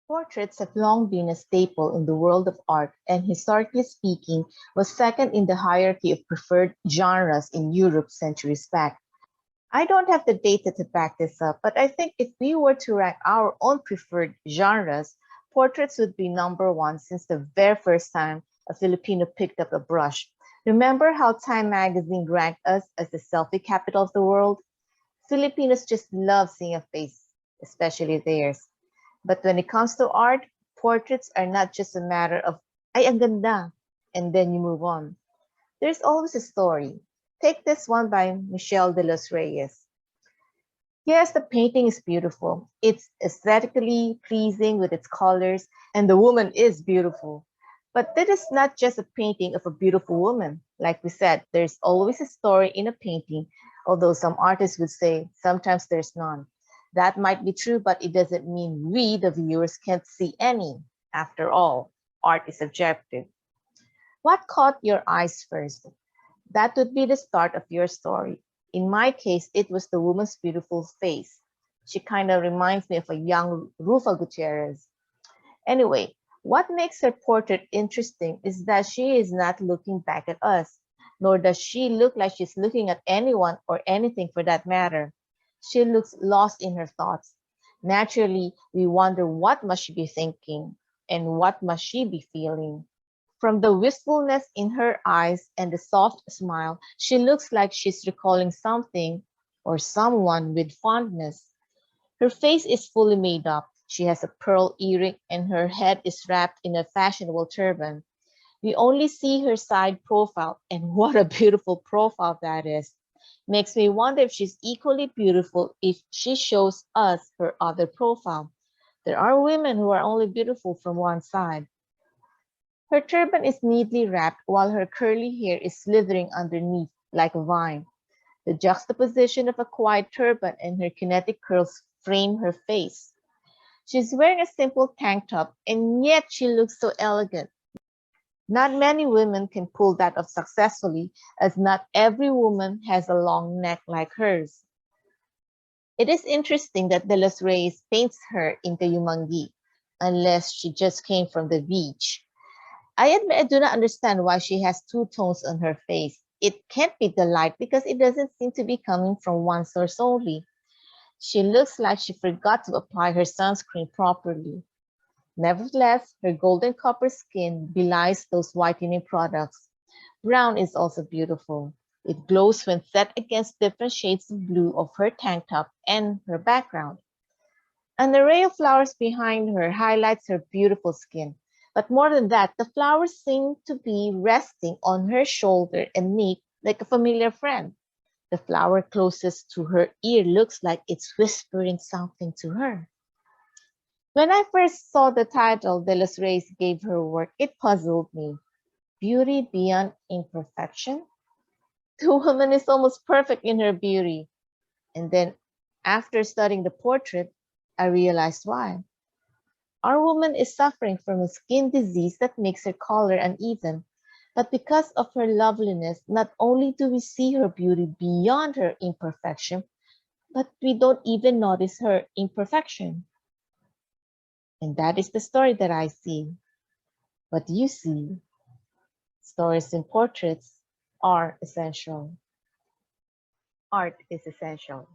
Portraits have long been a staple in the world of art and historically speaking was second in the hierarchy of preferred genres in Europe centuries back. I don't have the data to back this up, but I think if we were to rank our own preferred genres, portraits would be number one since the very first time a Filipino picked up a brush. Remember how Time magazine ranked us as the selfie capital of the world? Filipinos just love seeing a face, especially theirs. But when it comes to art, portraits are not just a matter of, ay, ang ganda, and then you move on. There's always a story. Take this one by Michelle de los Reyes. Yes, the painting is beautiful. It's aesthetically pleasing with its colors, and the woman is beautiful. But that is not just a painting of a beautiful woman. Like we said, there's always a story in a painting, although some artists would say sometimes there's none. That might be true, but it doesn't mean we, the viewers, can't see any. After all, art is subjective. What caught your eyes first? That would be the start of your story. In my case, it was the woman's beautiful face. She kind of reminds me of a young Rufa Gutierrez. Anyway, what makes her portrait interesting is that she is not looking back at us, nor does she look like she's looking at anyone or anything for that matter. She looks lost in her thoughts. Naturally, we wonder what must she be thinking and what must she be feeling. From the wistfulness in her eyes and the soft smile, she looks like she's recalling something or someone with fondness. Her face is fully made up. She has a pearl earring and her head is wrapped in a fashionable turban. We only see her side profile, and what a beautiful profile that is. Makes me wonder if she's equally beautiful if she shows us her other profile. There are women who are only beautiful from one side. Her turban is neatly wrapped while her curly hair is slithering underneath like a vine. The juxtaposition of a quiet turban and her kinetic curls frame her face. She's wearing a simple tank top and yet she looks so elegant. Not many women can pull that off successfully as not every woman has a long neck like hers. It is interesting that De Los Reyes paints her in Kayumangi, unless she just came from the beach. I admit I do not understand why she has two tones on her face. It can't be the light because it doesn't seem to be coming from one source only. She looks like she forgot to apply her sunscreen properly. Nevertheless, her golden copper skin belies those whitening products. Brown is also beautiful. It glows when set against different shades of blue of her tank top and her background. An array of flowers behind her highlights her beautiful skin. But more than that, the flowers seem to be resting on her shoulder and neck like a familiar friend. The flower closest to her ear looks like it's whispering something to her. When I first saw the title De Los Reyes gave her work, it puzzled me. Beauty beyond imperfection? The woman is almost perfect in her beauty. And then, after studying the portrait, I realized why. Our woman is suffering from a skin disease that makes her color uneven. But because of her loveliness, not only do we see her beauty beyond her imperfection, but we don't even notice her imperfection. And that is the story that I see. What you see, stories and portraits are essential. Art is essential.